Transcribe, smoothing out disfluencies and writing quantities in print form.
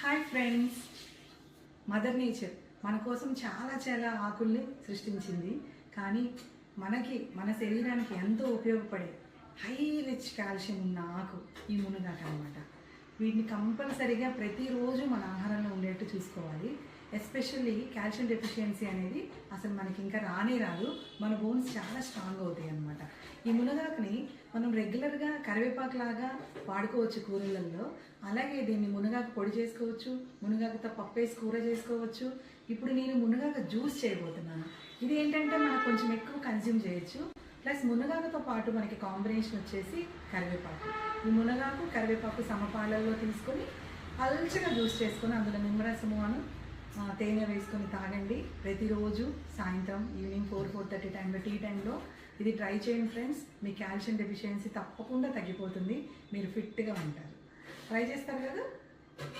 Hi friends, mother nature మన కోసం చాలా చాలా ఆకుల్ని సృష్టించింది. కానీ మన శరీరానికి ఎంతో ఉపయోగపడే హై రిచ్ కాల్షియం ఉన్న ఆకు ఈ మునగాకు అనమాట. వీటిని కంపల్సరీగా ప్రతిరోజు మన ఆహారంలో ఉండేట్టు చూసుకోవాలి. ఎస్పెషల్లీ కాల్షియం డెఫిషియన్సీ అనేది అసలు మనకి ఇంకా రాదు. మన బోన్స్ చాలా స్ట్రాంగ్ అవుతాయి అన్నమాట. ఈ మునగాకుని మనం రెగ్యులర్గా కరివేపాకు లాగా వాడుకోవచ్చు కూరలలో. అలాగే దీన్ని మునగాకు పొడి చేసుకోవచ్చు, మునగాకుతో పప్పు వేసి కూర చేసుకోవచ్చు. ఇప్పుడు నేను మునగాకు జ్యూస్ చేయబోతున్నాను. ఇది ఏంటంటే మనకు కొంచెం ఎక్కువ కన్జ్యూమ్ చేయొచ్చు. ప్లస్ మునగాకుతో పాటు మనకి కాంబినేషన్ వచ్చేసి కరివేపాకు. ఈ మునగాకు కరివేపాకు సమపాలల్లో తీసుకొని పల్చగా జ్యూస్ చేసుకొని అందులో నిమ్మరసము తేనె వేసుకొని తాగండి ప్రతిరోజు సాయంత్రం ఈవినింగ్ 4-4:30 టైంలో టీ టైంలో. ఇది ట్రై చేయండి ఫ్రెండ్స్. మీ కాల్షియం డెఫిషియన్సీ తప్పకుండా తగ్గిపోతుంది. మీరు ఫిట్గా ఉంటారు. ట్రై చేస్తారు కదా.